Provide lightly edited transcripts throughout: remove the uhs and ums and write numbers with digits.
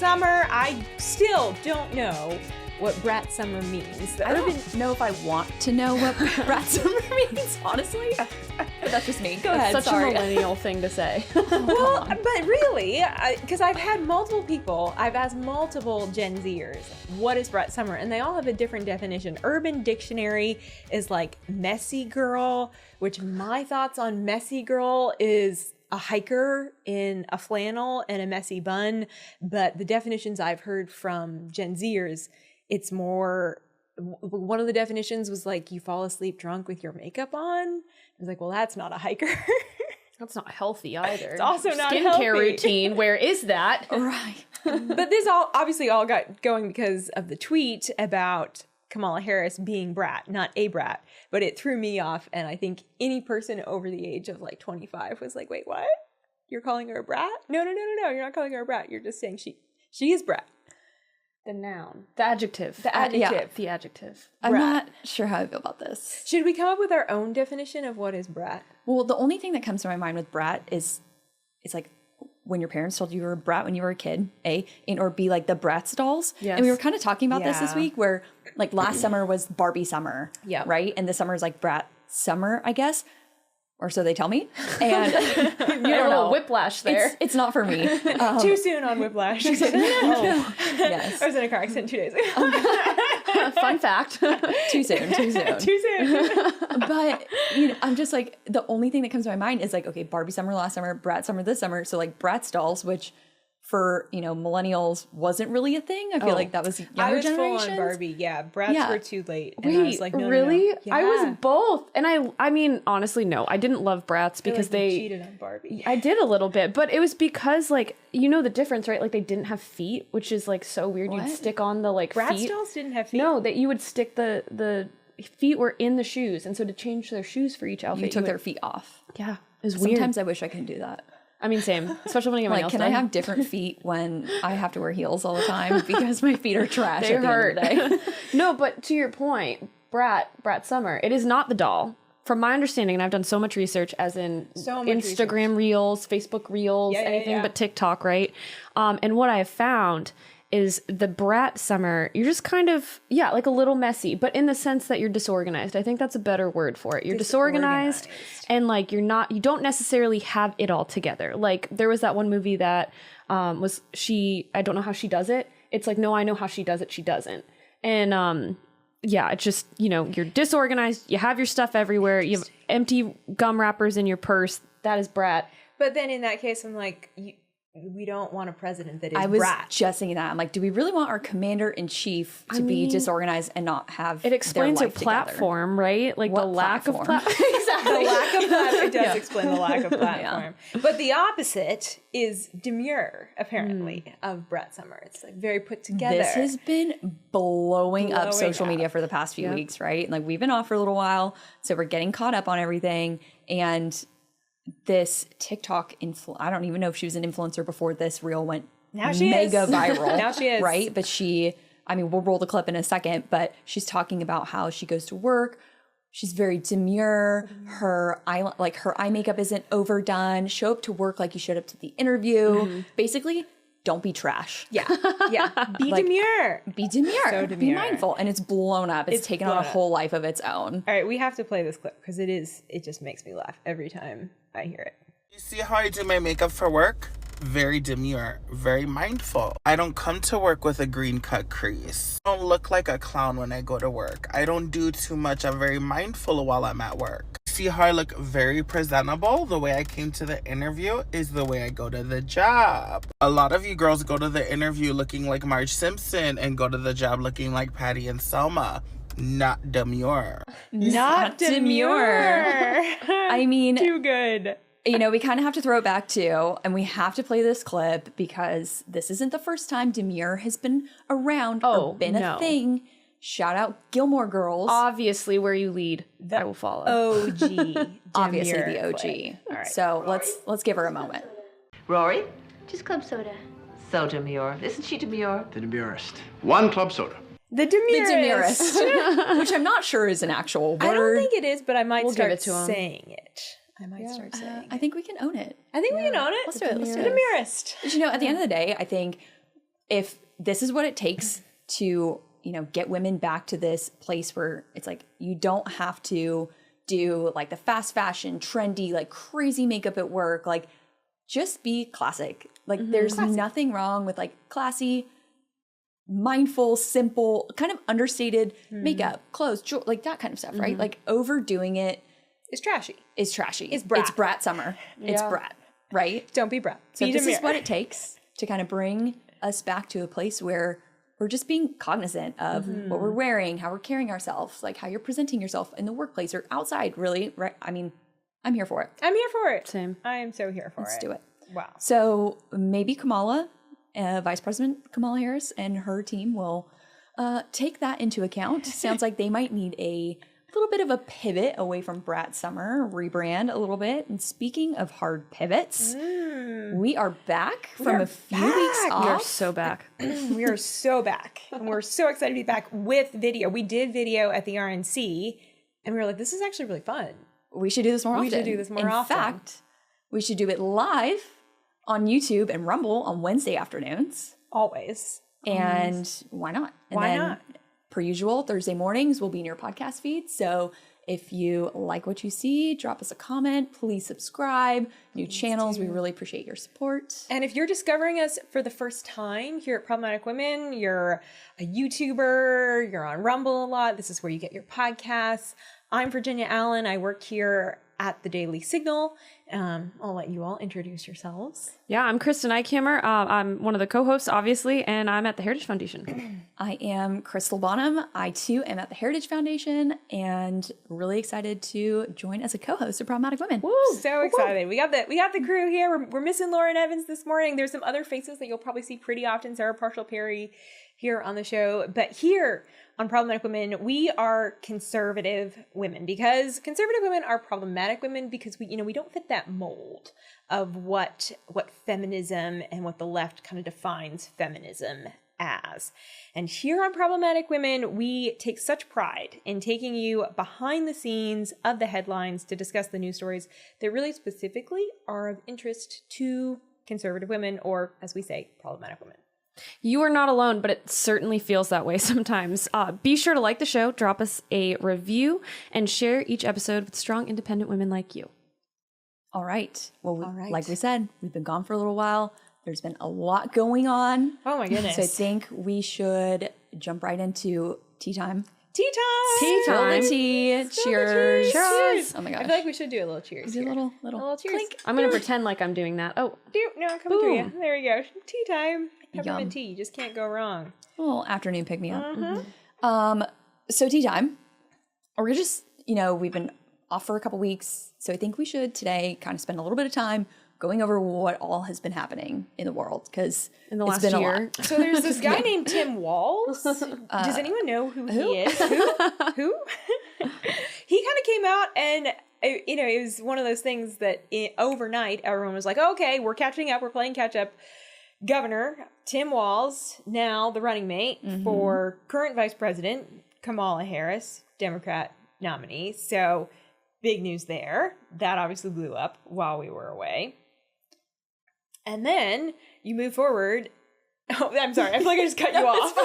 summer. I still don't know what Brat summer means. I don't even know if I want to know what Brat summer means, honestly. But that's just me. Go ahead. Such Sorry. a millennial thing to say. Well, but really, because I've had multiple people, I've asked multiple Gen Zers, what is Brat summer? And they all have a different definition. Urban Dictionary is like messy girl, which my thoughts on messy girl is a hiker in a flannel and a messy bun. But the definitions I've heard from Gen Zers, it's more, one of the definitions was like, you fall asleep drunk with your makeup on. I was like, well, that's not a hiker. That's not healthy either. It's also not skincare healthy. routine. Where is that? Right. But this all got going because of the tweet about Kamala Harris being Brat, not a brat. But it threw me off. And I think any person over the age of like 25 was like, wait, what? You're calling her a brat? No. You're not calling her a brat. You're just saying she is Brat. The noun. The adjective. The adjective. Yeah, the adjective. I'm Brat. not sure how I feel about this. Should we come up with our own definition of what is Brat? Well, the only thing that comes to my mind with brat is it's like when your parents told you were a brat when you were a kid, A, and or B, like the Bratz dolls. Yes. And we were kind of talking about this Yeah. week where like last summer was Barbie summer. Yeah. Right? And this summer is like Brat summer, I guess. Or so they tell me. And You had a little whiplash there. it's not for me. Too soon on Whiplash. Yes. I was in a car accident 2 days ago. Fun fact. Too soon. Too soon. But I'm just like, the only thing that comes to my mind is like, okay, Barbie summer last summer, Brat summer this summer. So like Bratz dolls, which for, millennials wasn't really a thing. I feel like that was younger I was full generations. on Barbie. Yeah, Brats Yeah. were too late. And I was Wait, like, no, really? No. Yeah. I was both. And I mean, honestly, no. I didn't love Brats I feel because like you they cheated on Barbie. I did a little bit, but it was because like the difference, right? Like they didn't have feet, which is like so weird. What? You'd stick on the like Bratz feet. dolls didn't have feet. No, that you would stick the feet were in the shoes, and so to change their shoes for each outfit, You took would- their feet off. Yeah, it was weird. Sometimes I wish I could do that. I mean, same. Especially when I get my Like, nails can done. I have different feet when I have to wear heels all the time because my feet are trash They at the hurt. end of the day? No, but to your point, Brat Summer, it is not the doll. From my understanding, and I've done so much research, as in So much Instagram Reels, Facebook Reels, Yeah, anything but TikTok, right? And what I have found is the Brat Summer, you're just kind of, like a little messy, but in the sense that you're disorganized. I think that's a better word for it. You're disorganized and like you don't necessarily have it all together. Like there was that one movie that was I don't know how she does it. It's like, no, I know how she does it. She doesn't. And it's just, you're disorganized. You have your stuff everywhere. You have empty gum wrappers in your purse. That is Brat. But then in that case, I'm like, we don't want a president that is I was Brat. just saying that. I'm like, do we really want our commander-in-chief to be disorganized and not have It explains their your life together? platform, right? Like What the lack platform? of platform. Exactly. The lack of platform. It does explain the lack of platform. Yeah. But the opposite is Demure, apparently, of Brat Summer. It's like very put together. This has been blowing up social up. media for the past few weeks, right? And like we've been off for a little while, so we're getting caught up on everything. And this TikTok I don't even know if she was an influencer before this reel went Now she mega is. viral. Now she is. Right? But we'll roll the clip in a second, but she's talking about how she goes to work. She's very demure. Her eye makeup isn't overdone. Show up to work like you showed up to the interview. Basically, don't be trash. Yeah. Be demure. Be demure. So Be demure. mindful. And it's blown up. It's taken on a blown up. whole life of its own. All right, we have to play this clip because it just makes me laugh every time I hear it. You see how I do my makeup for work? Very demure, very mindful. I don't come to work with a green cut crease. I don't look like a clown when I go to work. I don't do too much. I'm very mindful while I'm at work. See how I look very presentable? The way I came to the interview is the way I go to the job. A lot of you girls go to the interview looking like Marge Simpson and go to the job looking like Patty and Selma. Not demure. Not demure. I mean, Too good. we kind of have to throw it back too, and we have to play this clip because this isn't the first time demure has been around or been a thing. Shout out Gilmore Girls. Obviously, where you lead, I will follow. OG. Obviously Demure the OG. clip. All right. So let's give her a moment. Rory? Just club soda. So demure. Isn't she demure? The demurest. One club soda. The demurest. The demurest. Which I'm not sure is an actual word. I don't think it is, but I might We'll give start it to 'em. saying it. I might start saying I think we can own it. I think we can own it. Let's do it. Let's do The it. demurest. But at the end of the day, I think if this is what it takes to, get women back to this place where it's like, you don't have to do like the fast fashion, trendy, like crazy makeup at work. Like, just be classic. Like, there's nothing wrong with like classy, mindful, simple, kind of understated makeup, clothes, like that kind of stuff, right? Like, overdoing it It's trashy. is trashy. It's Brat. It's Brat summer. It's Brat, right? Don't be Brat. So Be this is Demure. what it takes to kind of bring us back to a place where we're just being cognizant of what we're wearing, how we're carrying ourselves, like how you're presenting yourself in the workplace or outside, really, right? I mean, I'm here for it. I'm here for it. Same. I am so here for Let's do it. Wow. So maybe Kamala, Vice President Kamala Harris and her team will take that into account. Sounds like they might need a little bit of a pivot away from Brat Summer, rebrand a little bit. And speaking of hard pivots, we are back from a few weeks off. We are so back. We are so back. And we're so excited to be back with video. We did video at the RNC and we were like, this is actually really fun. We should do this more often. We should do this more often. In fact, we should do it live on YouTube and Rumble on Wednesday afternoons. Always. And why not? And Why then, not? Per usual, Thursday mornings will be in your podcast feed. So if you like what you see, drop us a comment. Please subscribe. New channels. We really appreciate your support. And if you're discovering us for the first time here at Problematic Women, you're a YouTuber, you're on Rumble a lot, this is where you get your podcasts. I'm Virginia Allen. I work here at the Daily Signal. I'll let you all introduce yourselves. Yeah, I'm Kristen Eichhammer. I'm one of the co-hosts, obviously, and I'm at the Heritage Foundation. I am Crystal Bonham. I too am at the Heritage Foundation and really excited to join as a co-host of Problematic Women. So excited. We got the crew here. We're missing Lauren Evans this morning. There's some other faces that you'll probably see pretty often. Sarah Parshall Perry here on the show. But here on Problematic Women, we are conservative women because conservative women are problematic women because we don't fit that mold of what feminism and what the left kind of defines feminism as. And here on Problematic Women, we take such pride in taking you behind the scenes of the headlines to discuss the news stories that really specifically are of interest to conservative women, or as we say, problematic women. You are not alone, but it certainly feels that way sometimes. Be sure to like the show, drop us a review, and share each episode with strong, independent women like you. All right. Well, like we said, we've been gone for a little while. There's been a lot going on. Oh my goodness. So I think we should jump right into tea time. Tea time! Tea Spill time. the tea. Spill the Cheers. cheers. Oh my gosh. I feel like we should do a little cheers. Do a here. little A little cheers. clink. I'm going to pretend like I'm doing that. Oh, No, coming to you. Boom. There we go. Tea time. Peppermint Yum. tea. You just can't go wrong. A little afternoon pick me up. Mm-hmm. So tea time. We're gonna just, we've been off for a couple weeks. So I think we should today kind of spend a little bit of time going over what all has been happening in the world because in the it's last been a year. lot. So there's this guy named Tim Walz. Does anyone know who he is? Who? He kind of came out and, it was one of those things that overnight everyone was like, okay, we're catching up. We're playing catch up. Governor Tim Walz, now the running mate for current Vice President Kamala Harris, Democrat nominee. So big news there. That obviously blew up while we were away. And then you move forward. Oh, I'm sorry. I feel like I just cut you off.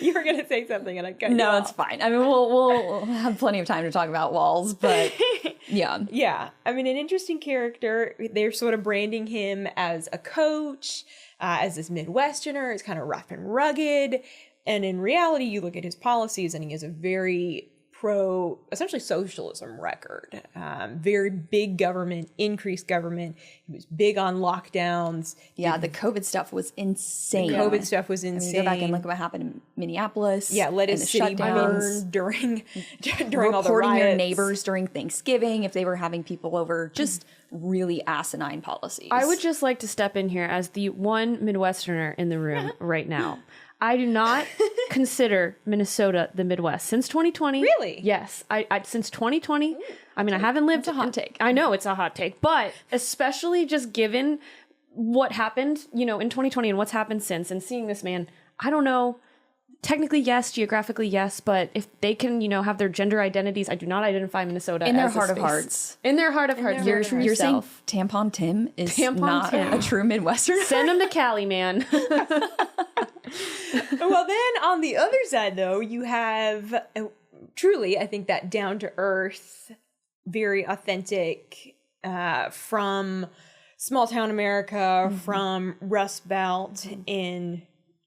You were going to say something and I cut you No, off. it's fine. I mean, we'll have plenty of time to talk about walls, but yeah. Yeah. I mean, an interesting character. They're sort of branding him as a coach, as this Midwesterner. It's kind of rough and rugged. And in reality, you look at his policies and he has a very essentially socialism record. Very big government, increased government. He was big on lockdowns. Yeah, the COVID stuff was insane. The COVID stuff was I mean, insane. you go back and look at what happened in Minneapolis. Yeah, let his city burn during all the reporting riots. your neighbors during Thanksgiving if they were having people over. Just really asinine policies. I would just like to step in here as the one Midwesterner in the room right now. I do not consider Minnesota the Midwest since 2020. Really? Yes. I since 2020. I mean, I haven't lived. It's a hot take. I know it's a hot take, but especially just given what happened, in 2020 and what's happened since, and seeing this man, I don't know. technically yes, geographically yes, but if they can, have their gender identities, I do not identify Minnesota In their as a heart of space. hearts. In their heart of hearts. You're saying yourself. Tampon Tim is Tampon not Tim. a true Midwesterner? Send them to Cali, man. Well, then on the other side, though, you have truly, I think, that down to earth, very authentic from small town America, from Rust Belt in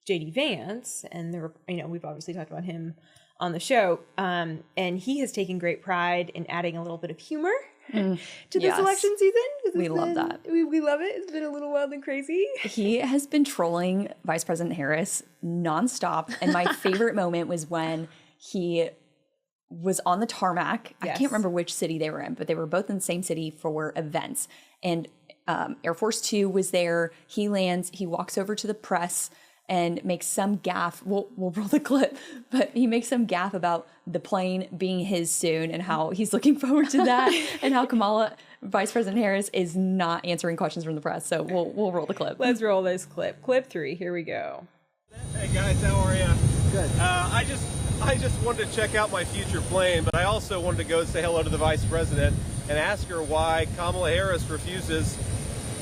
JD Vance, and we've obviously talked about him on the show, and he has taken great pride in adding a little bit of humor to this election season. We love that. We love it. It's been a little wild and crazy. He has been trolling Vice President Harris nonstop, and my favorite moment was when he was on the tarmac. Yes. I can't remember which city they were in, but they were both in the same city for events, and Air Force Two was there. He lands. He walks over to the press and makes some gaffe. We'll roll the clip, but he makes some gaffe about the plane being his soon and how he's looking forward to that, and how Vice President Harris is not answering questions from the press. So we'll roll the clip. Let's roll this clip. Clip 3. Here we go. Hey guys, how are you? Good. I just wanted to check out my future plane, but I also wanted to go say hello to the Vice President and ask her why Kamala Harris refuses.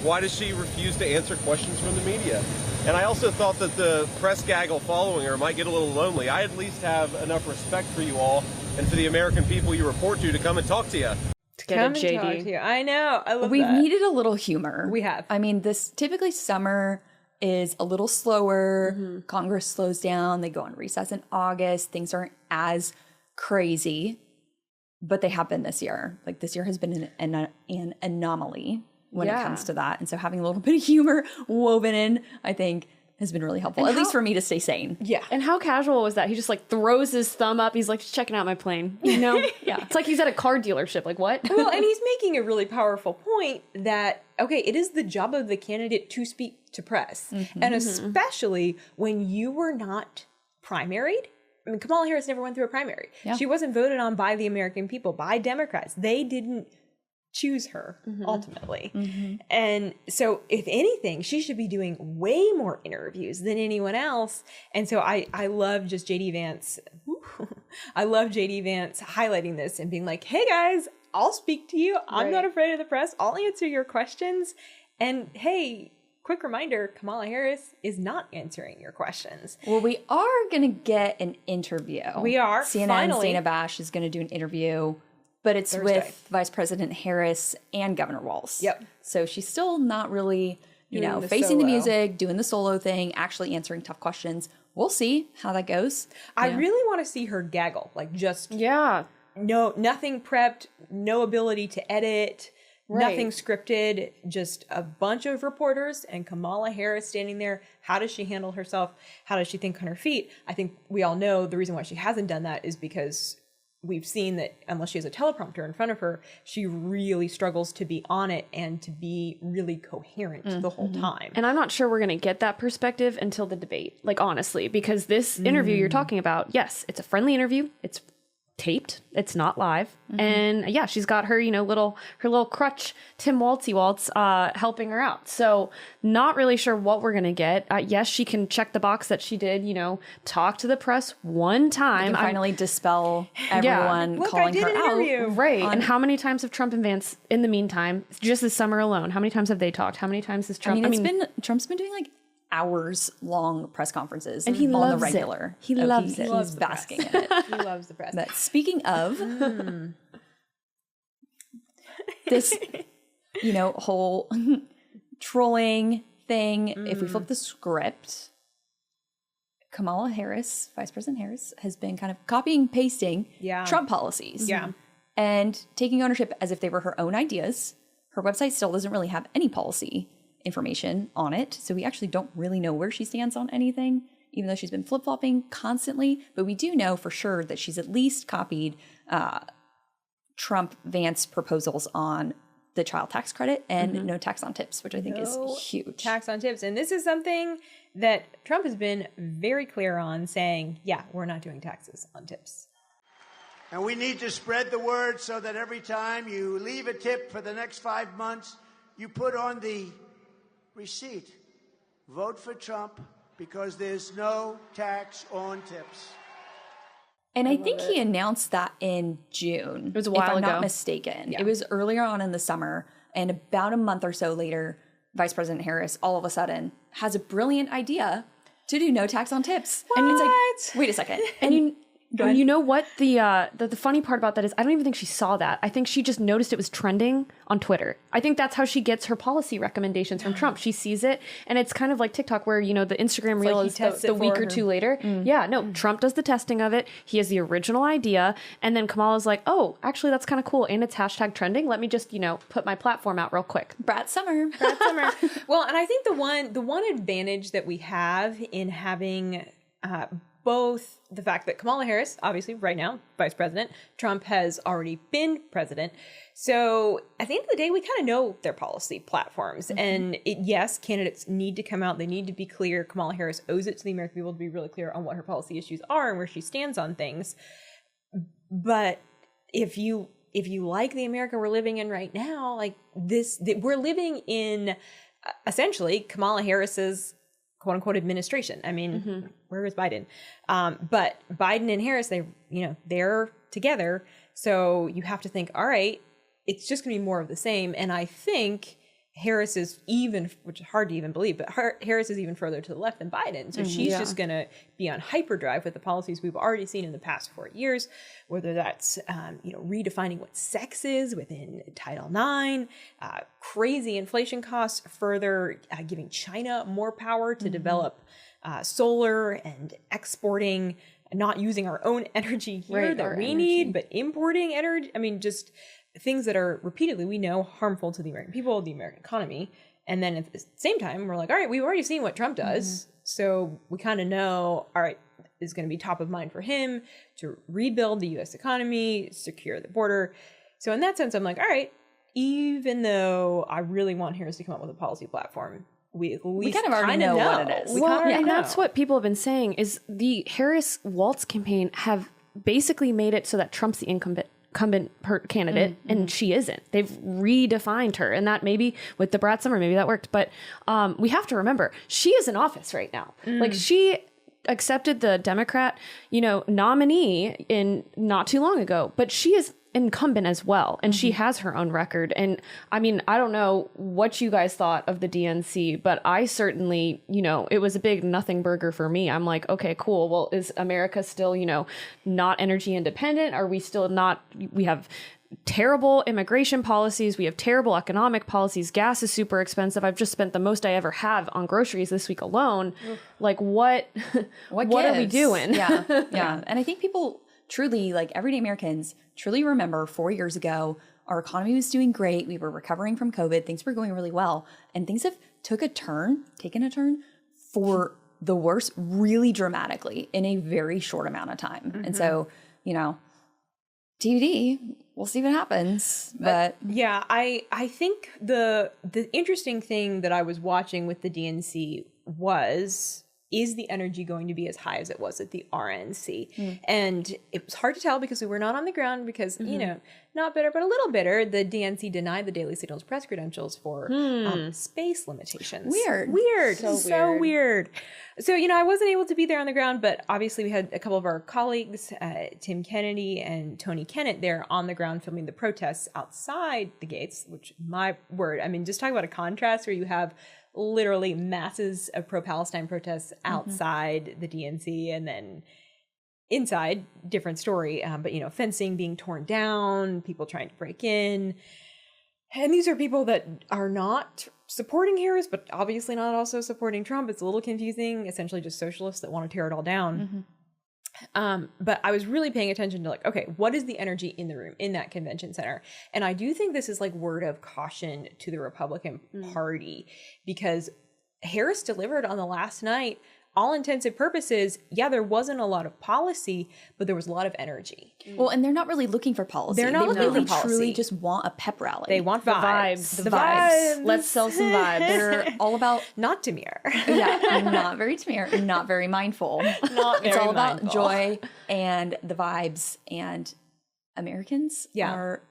Why does she refuse to answer questions from the media? And I also thought that the press gaggle following her might get a little lonely. I at least have enough respect for you all and for the American people you report to come and talk to you. Come and talk to you. I know. I love We've that. needed a little humor. We have. I mean, this typically summer is a little slower. Congress slows down. They go on recess in August. Things aren't as crazy, but they have been this year. Like this year has been an anomaly when it comes to that. And so having a little bit of humor woven in, I think, has been really helpful, at least for me to stay sane. Yeah. And how casual was that? He just throws his thumb up. He's like, just checking out my plane. Yeah. It's like he's at a car dealership. Like, what? Well, and he's making a really powerful point that, okay, it is the job of the candidate to speak to press. And especially when you were not primaried. I mean, Kamala Harris never went through a primary. Yeah. She wasn't voted on by the American people, by Democrats. They didn't choose her ultimately. And so if anything, she should be doing way more interviews than anyone else. And so I love just JD Vance. I love JD Vance highlighting this and being like, hey guys, I'll speak to you. I'm not afraid of the press. I'll answer your questions. And hey, quick reminder, Kamala Harris is not answering your questions. Well, we are going to get an interview. We are. CNN's finally. Dana Bash is going to do an interview, but it's Thursday. with Vice President Harris and Governor Walz. Yep. So she's still not really, Doing the facing the solo. music, doing the solo thing, actually answering tough questions. We'll see how that goes. I really want to see her gaggle, like just Yeah. nothing prepped, no ability to edit, nothing scripted, just a bunch of reporters and Kamala Harris standing there. How does she handle herself? How does she think on her feet? I think we all know the reason why she hasn't done that is because we've seen that unless she has a teleprompter in front of her, she really struggles to be on it and to be really coherent the whole time. And I'm not sure we're going to get that perspective until the debate, honestly, because this interview you're talking about, yes, it's a friendly interview. It's taped. It's not live. And yeah, she's got her, her little crutch, Tim Waltzy Waltz, helping her out. So not really sure what we're going to get. Yes, she can check the box that she did, talk to the press one time. And finally dispel everyone Look, calling I did her an out. interview. Right. And how many times have Trump and Vance in the meantime, just this summer alone, how many times have they talked? How many times has Trump? Trump's been doing hours long press conferences And he on loves the it. regular. He loves it. He's basking in it. He loves the press. But speaking of this, whole trolling thing, if we flip the script, Kamala Harris, Vice President Harris, has been kind of copying, pasting Trump policies. Yeah. And taking ownership as if they were her own ideas. Her website still doesn't really have any policy information on it. So we actually don't really know where she stands on anything, even though she's been flip-flopping constantly. But we do know for sure that she's at least copied Trump-Vance proposals on the child tax credit and no tax on tips, which I think is huge. Tax on tips. And this is something that Trump has been very clear on, saying, yeah, we're not doing taxes on tips. And we need to spread the word so that every time you leave a tip for the next 5 months, you put on the receipt, vote for Trump because there's no tax on tips. And I think he announced that in June. It was a while if I'm ago. not mistaken. It was earlier on in the summer. And about a month or so later, Vice President Harris all of a sudden has a brilliant idea to do no tax on tips. What? And it's like, wait a second. And you know what? The funny part about that is I don't even think she saw that. I think she just noticed it was trending on Twitter. I think that's how she gets her policy recommendations from Trump. She sees it, and it's kind of like TikTok where, you know, the Instagram reel like he is tests the it week for or her. two later. Yeah, no, Trump does the testing of it. He has the original idea, and then Kamala's like, oh, actually, that's kind of cool, and it's hashtag trending. Let me just, you know, put my platform out real quick. Brat Summer. Well, and I think the one advantage that we have in having both the fact that Kamala Harris, obviously right now, vice president, Trump has already been president. So at the end of the day, we kind of know their policy platforms. And yes, candidates need to come out. They need to be clear. Kamala Harris owes it to the American people to be really clear on what her policy issues are and where she stands on things. But if you like the America we're living in right now, like we're living in essentially Kamala Harris's quote unquote administration. I mean, where is Biden? But Biden and Harris, they're together. So you have to think, all right, it's just going to be more of the same. And I think Harris is which is hard to even believe, but Harris is even further to the left than Biden. So she's just going to be on hyperdrive with the policies we've already seen in the past 4 years, whether that's, redefining what sex is within Title IX, crazy inflation costs, further giving China more power to develop solar and exporting, not using our own energy here that we need, but importing energy. I mean, just things that are repeatedly, we know, harmful to the American people, the American economy. And then at the same time, we're like, all right, we've already seen what Trump does. So we kind of know, all right, it's going to be top of mind for him to rebuild the U.S. economy, secure the border. So in that sense, I'm like, all right, even though I really want Harris to come up with a policy platform, we at least kind of already know what it is. And that's what people have been saying is the Harris Waltz campaign have basically made it so that Trump's the incumbent candidate and she isn't. They've redefined her, and that maybe with the Brat Summer, maybe that worked. But we have to remember she is in office right now. Like she accepted the Democrat, nominee in not too long ago, but she is incumbent as well, and she has her own record. And I mean, I don't know what you guys thought of the DNC, but I certainly, it was a big nothing burger for me. I'm like, okay, cool. Well, is America still, not energy independent? Are we still not? We have terrible immigration policies. We have terrible economic policies. Gas is super expensive. I've just spent the most I ever have on groceries this week alone. Like what are we doing? Yeah. And I think people truly, like everyday Americans, truly remember 4 years ago, our economy was doing great. We were recovering from COVID. Things were going really well. And things have taken a turn for the worse really dramatically in a very short amount of time. And so, TBD, we'll see what happens. But yeah, I think the interesting thing that I was watching with the DNC is the energy going to be as high as it was at the RNC? And it was hard to tell because we were not on the ground because, not bitter, but a little bitter. The DNC denied the Daily Signal's press credentials for space limitations. Weird. So weird. So, I wasn't able to be there on the ground, but obviously we had a couple of our colleagues, Tim Kennedy and Tony Kennett, there on the ground filming the protests outside the gates, which, my word, I mean, just talk about a contrast where you have literally masses of pro-Palestine protests outside the DNC, and then inside, different story. But fencing being torn down, people trying to break in, and these are people that are not supporting Harris, but obviously not also supporting Trump. It's a little confusing. Essentially, just socialists that want to tear it all down. But I was really paying attention to like, okay, what is the energy in the room in that convention center? And I do think this is like word of caution to the Republican Party, because Harris delivered on the last night. All intents and purposes, there wasn't a lot of policy, but there was a lot of energy. Well, and they're not really looking for policy. They're not looking for policy. They truly just want a pep rally. They want vibes. The vibes. Let's sell some vibes. They're all about not Demure. Not very Demure, not very mindful. It's all about joy and the vibes, and Americans are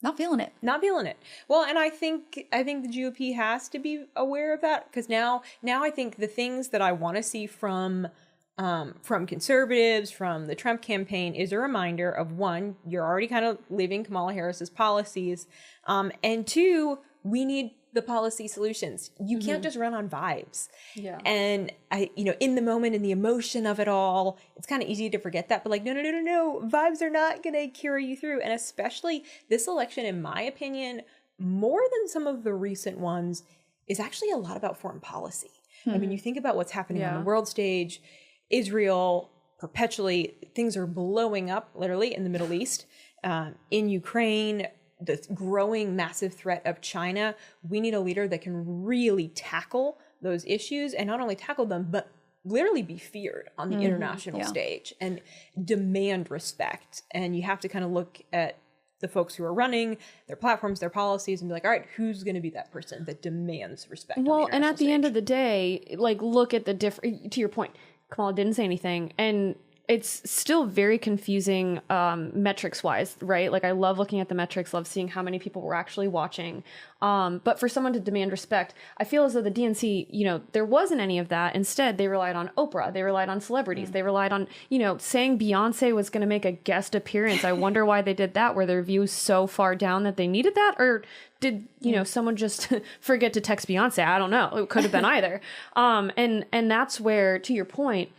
Not feeling it. Not feeling it. Well, and I think the GOP has to be aware of that, because now I think the things that I want to see from conservatives, from the Trump campaign, is a reminder of, one, you're already kind of living Kamala Harris's policies, and two, we need the policy solutions. You can't just run on vibes. Yeah. And in the moment, in the emotion of it all, it's kind of easy to forget that. But like, no. Vibes are not going to carry you through. And especially this election, in my opinion, more than some of the recent ones, is actually a lot about foreign policy. I mean, you think about what's happening on the world stage, Israel, perpetually, things are blowing up literally in the Middle East, in Ukraine, the growing massive threat of China. We need a leader that can really tackle those issues, and not only tackle them, but literally be feared on the international stage and demand respect. And you have to kind of look at the folks who are running their platforms, their policies, and be like, all right, who's going to be that person that demands respect? Well, and at the end of the day, like, look at the different, to your point, Kamala didn't say anything, and it's still very confusing metrics wise, right? Like, I love looking at the metrics, love seeing how many people were actually watching. But for someone to demand respect, I feel as though the DNC, there wasn't any of that. Instead, they relied on Oprah. They relied on celebrities. They relied on, saying Beyonce was going to make a guest appearance. I wonder why they did that. Were their views so far down that they needed that? Or did, someone just forget to text Beyonce? I don't know. It could have been either. And that's where, to your point,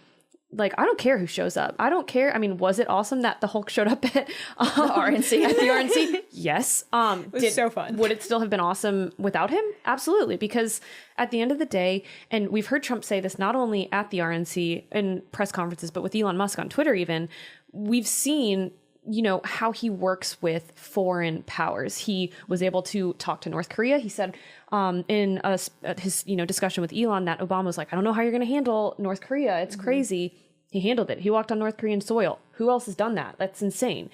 like, I don't care who shows up. I don't care. I mean, was it awesome that the Hulk showed up at the RNC? At the RNC? Yes. It was so fun. Would it still have been awesome without him? Absolutely. Because at the end of the day, and we've heard Trump say this not only at the RNC in press conferences, but with Elon Musk on Twitter even, we've seen how he works with foreign powers. He was able to talk to North Korea. He said in his discussion with Elon that Obama was like, I don't know how you're going to handle North Korea. It's crazy. He handled it. He walked on North Korean soil. Who else has done that? That's insane.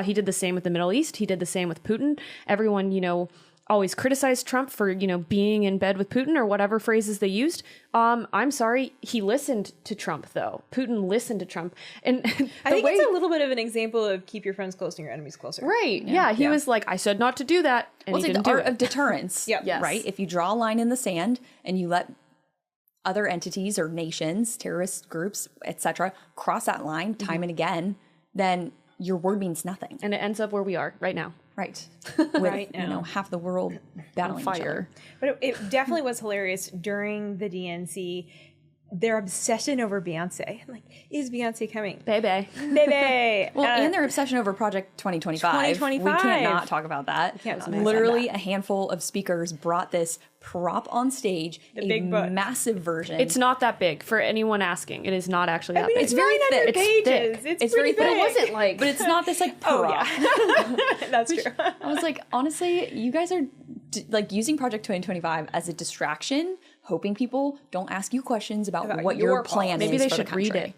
He did the same with the Middle East. He did the same with Putin. Everyone, always criticized Trump for, being in bed with Putin or whatever phrases they used. I'm sorry. He listened to Trump, though. Putin listened to Trump. And I think it's a little bit of an example of keep your friends close and your enemies closer. Right. Yeah. He was like, I said not to do that. And it's he like didn't the art do it. of deterrence. Yes. Right? If you draw a line in the sand and you let other entities or nations, terrorist groups, etc., cross that line time and again, then your word means nothing. And it ends up where we are right now. Right. With, half the world battling fire. But it definitely was hilarious during the DNC, their obsession over Beyonce. I'm like, is Beyonce coming? Baby. Well, and their obsession over Project 2025. We can't not talk about that. Literally a handful of speakers brought this prop on stage, big book. Massive version. It's not that big for anyone asking. It is not actually that big. It's very thick. It's thick. It's very thick. But it wasn't like, but it's not this like prop. That's true. I was like, honestly, you guys are like using Project 2025 as a distraction, hoping people don't ask you questions about what your plan Maybe is they for should the country. read it.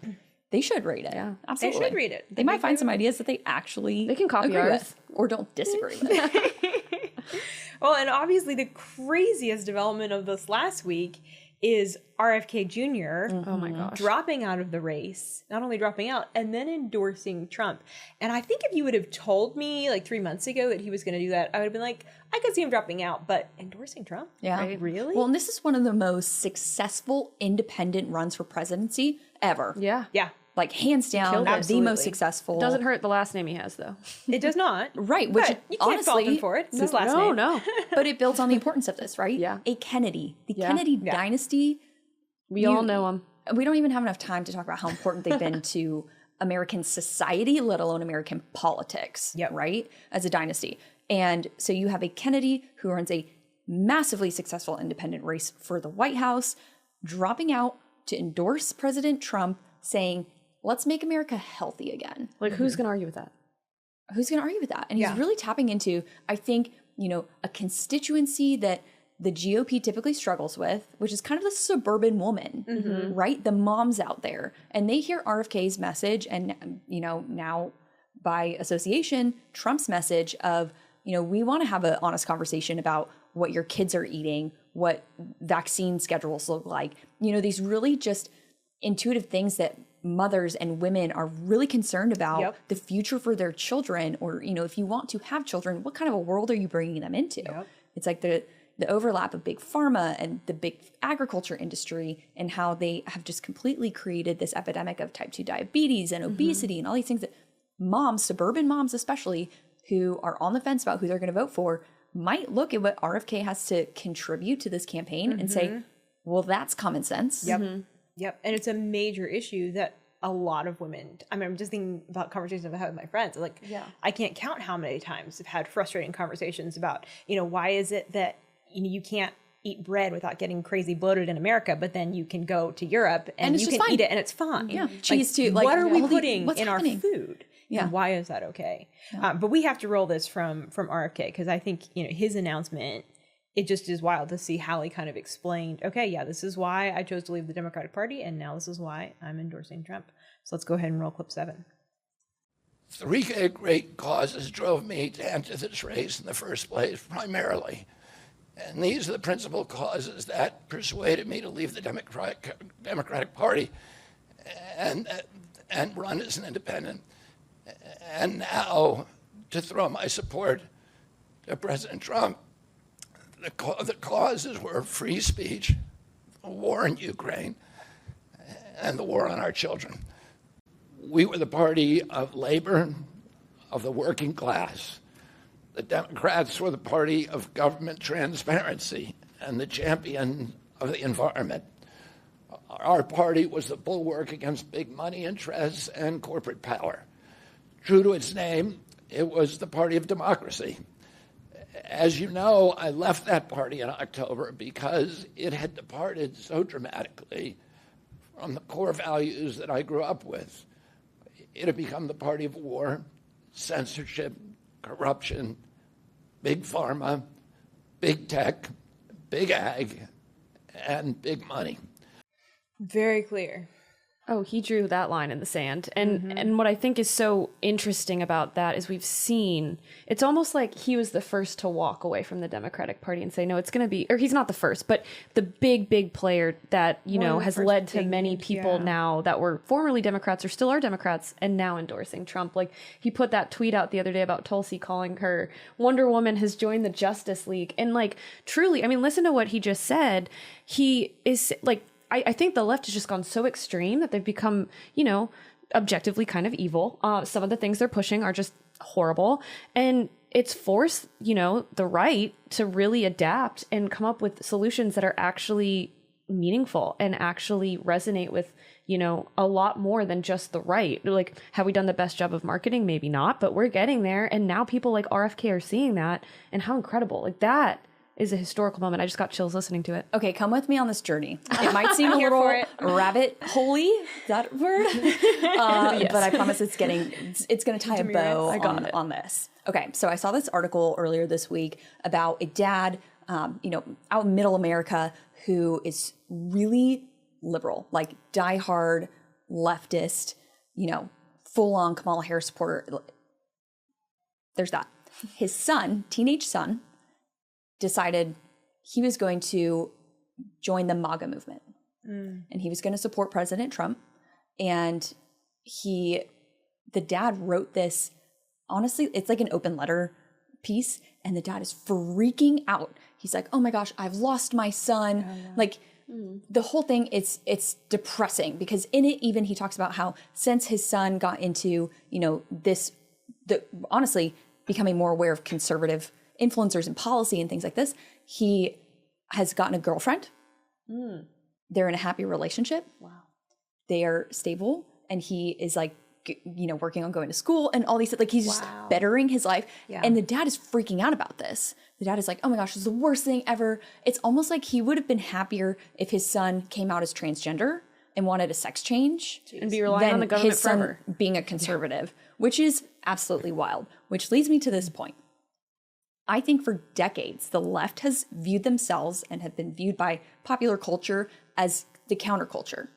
They should read it. Yeah, absolutely. They should read it. They might find some ideas that they can copy agree ours with. or don't disagree with. Well, and obviously the craziest development of this last week is RFK Jr. Oh my gosh. dropping out of the race, not only dropping out, and then endorsing Trump. And I think if you would have told me like 3 months ago that he was going to do that, I would have been like, I could see him dropping out, but endorsing Trump? Yeah. Right? Really? Well, and this is one of the most successful independent runs for presidency ever. Yeah. Yeah. Like hands down, the Absolutely. most successful. Doesn't hurt the last name he has, though. It does not. Right, which But you can't fault him honestly, for it. It's his last name. No. but it builds on the importance of this, right? Yeah. A Kennedy. The Yeah. Kennedy dynasty. We all know him. We don't even have enough time to talk about how important they've been to American society, let alone American politics, right? As a dynasty. And so you have a Kennedy who runs a massively successful independent race for the White House, dropping out to endorse President Trump, saying, let's make America healthy again. Like, who's going to argue with that? Who's going to argue with that? And he's really tapping into, I think, a constituency that the GOP typically struggles with, which is kind of the suburban woman, right? The moms out there. And they hear RFK's message and, now by association, Trump's message of, we want to have an honest conversation about what your kids are eating, what vaccine schedules look like, these really just intuitive things that mothers and women are really concerned about the future for their children, or, you know, if you want to have children, what kind of a world are you bringing them into? It's like the overlap of big pharma and the big agriculture industry, and how they have just completely created this epidemic of type 2 diabetes and obesity and all these things that moms, suburban moms especially, who are on the fence about who they're going to vote for, might look at what RFK has to contribute to this campaign and say, well, that's common sense. Yep. And it's a major issue that a lot of women, I mean, I'm just thinking about conversations I've had with my friends. Like, I can't count how many times I've had frustrating conversations about, you know, why is it that, you know, you can't eat bread without getting crazy bloated in America, but then you can go to Europe and you can eat it and it's fine. Cheese too. Like, what are we putting in our food? Yeah. And why is that okay? But we have to roll this from RFK, because I think, you know, his announcement, it just is wild to see how he kind of explained, okay, yeah, this is why I chose to leave the Democratic Party, and now this is why I'm endorsing Trump. So let's go ahead and roll clip 7. 3 great causes drove me to enter this race in the first place, primarily. And these are the principal causes that persuaded me to leave the Democratic Party and run as an independent. And now to throw my support to President Trump. The causes were free speech, the war in Ukraine, and the war on our children. We were the party of labor, of the working class. The Democrats were the party of government transparency and the champion of the environment. Our party was the bulwark against big money interests and corporate power. True to its name, it was the party of democracy. As you know, I left that party in October because it had departed so dramatically from the core values that I grew up with. It had become the party of war, censorship, corruption, big pharma, big tech, big ag, and big money. Very clear. Oh, he drew that line in the sand. And what I think is so interesting about that is we've seen, it's almost like he was the first to walk away from the Democratic Party and say, no, it's going to be, or he's not the first, but the big player that, you know, has led to many people now that were formerly Democrats or still are Democrats and now endorsing Trump. Like, he put that tweet out the other day about Tulsi calling her Wonder Woman has joined the Justice League. And like, truly, I mean, listen to what he just said. He is like, I think the left has just gone so extreme that they've become, you know, objectively kind of evil. Some of the things they're pushing are just horrible. And it's forced, you know, the right to really adapt and come up with solutions that are actually meaningful and actually resonate with, you know, a lot more than just the right. Like, have we done the best job of marketing? Maybe not, but we're getting there. And now people like RFK are seeing that, and how incredible. Like, that is a historical moment. I just got chills listening to it. Okay, come with me on this journey. It might seem a little rabbit holy, that word, but I promise it's going to tie a bow on this. Okay, so I saw this article earlier this week about a dad, you know, out in middle America who is really liberal, like diehard leftist, you know, full-on Kamala Harris supporter. There's that. His son, teenage son, decided he was going to join the MAGA movement. And he was going to support President Trump. And the dad wrote this, honestly, it's like an open letter piece. And the dad is freaking out. He's like, oh my gosh, I've lost my son. Like, the whole thing, it's depressing, because in it, even he talks about how since his son got into, you know, honestly, becoming more aware of conservative influencers and policy and things like this, he has gotten a girlfriend. They're in a happy relationship. Wow. They are stable, and he is like, you know, working on going to school and all these, like, he's just bettering his life. And the dad is freaking out about this. The dad is like, oh my gosh, this is the worst thing ever. It's almost like he would have been happier if his son came out as transgender and wanted a sex change and be relying on the government his son forever. Being a conservative, which is absolutely wild, which leads me to this point. I think for decades, the left has viewed themselves and have been viewed by popular culture as the counterculture.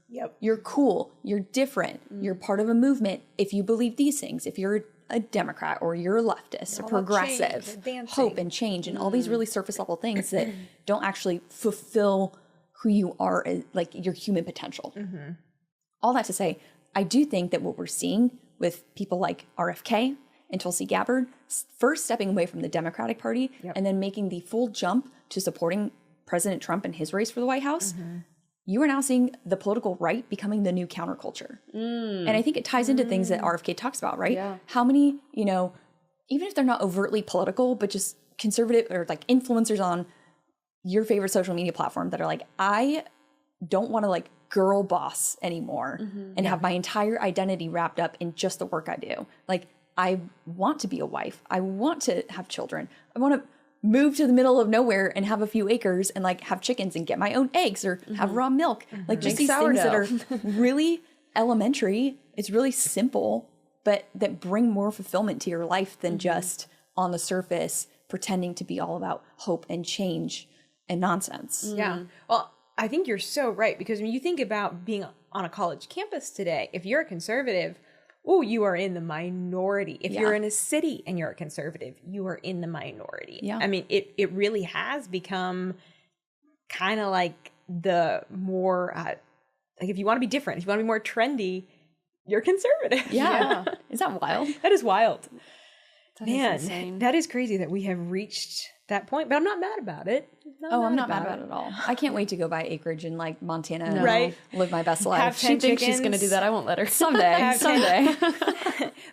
Yep. You're cool. You're different. You're part of a movement if you believe these things. If you're a Democrat or you're a leftist, a progressive, hope and change, and all these really surface level things that don't actually fulfill who you are, like your human potential. all that to say, I do think that what we're seeing with people like RFK and Tulsi Gabbard, first stepping away from the Democratic Party and then making the full jump to supporting President Trump in his race for the White House, you are now seeing the political right becoming the new counterculture. And I think it ties into things that RFK talks about, right? Yeah. How many, you know, even if they're not overtly political, but just conservative or like influencers on your favorite social media platform that are like, I don't want to like girl boss anymore and have my entire identity wrapped up in just the work I do. Like, I want to be a wife. I want to have children. I want to move to the middle of nowhere and have a few acres and like have chickens and get my own eggs or have raw milk. Like just these things that are really elementary. It's really simple, but that bring more fulfillment to your life than just on the surface pretending to be all about hope and change and nonsense. Yeah. Well, I think you're so right, because when you think about being on a college campus today, if you're a conservative, you are in the minority. If you're in a city and you're a conservative, you are in the minority. Yeah. I mean, it really has become kind of like the more, like if you want to be different, if you want to be more trendy, you're conservative. Yeah. Is that wild? That is wild. That Man, is insane. That is crazy that we have reached that point, but I'm not mad about it. I'm not mad about it at all. I can't wait to go buy acreage in like Montana and live my best Have life. 10 She thinks she's chickens. going to do that. I won't let her. Someday.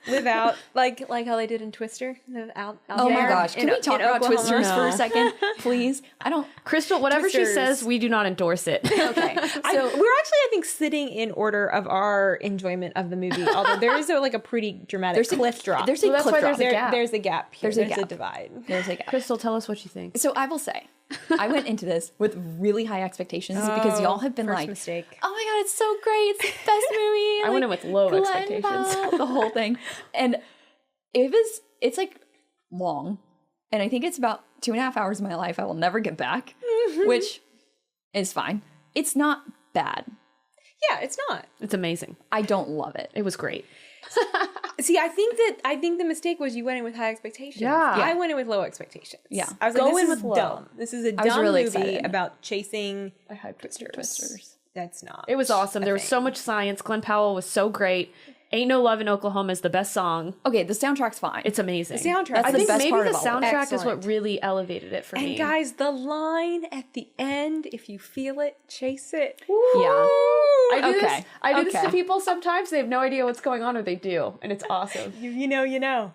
Live out like how they did in Twister. Live out Oh my there gosh. Can we talk about Oklahoma? Twisters for a second, please? I don't. Crystal, whatever she Twisters. says, we do not endorse it. Okay. So we're actually, I think, sitting in order of our enjoyment of the movie. Although there is like a pretty dramatic cliff drop. There's a that's cliff why drop. there's a gap. There's a gap here. There's a There's a gap. divide. There's a gap. Crystal, tell us what you think. So I will say, I went into this with really high expectations because y'all have been first like, mistake. oh my God, it's so great. It's the best movie. I went in with low expectations. The whole thing. And it's like long. And I think it's about 2.5 hours of my life I will never get back, which is fine. It's not bad. Yeah, it's not. It's amazing. I don't love it. It was great. See, I think the mistake was you went in with high expectations. Yeah. I went in with low expectations. Yeah. I was Go like, this in is with low. dumb. This is a I was dumb really movie excited. about chasing I hyped Twisters. That's not. It was awesome. a There was thing. so much science. Glenn Powell was so great. Ain't No Love in Oklahoma is the best song. Okay, the soundtrack's fine. It's amazing. The soundtrack. That's I the think best maybe part the of all of it. soundtrack is Excellent. what really elevated it for me. And guys, the line at the end, if you feel it, chase it. Yeah. I do Okay. this. I do this to Okay. people sometimes. They have no idea what's going on, or they do, and it's awesome. You know. You know.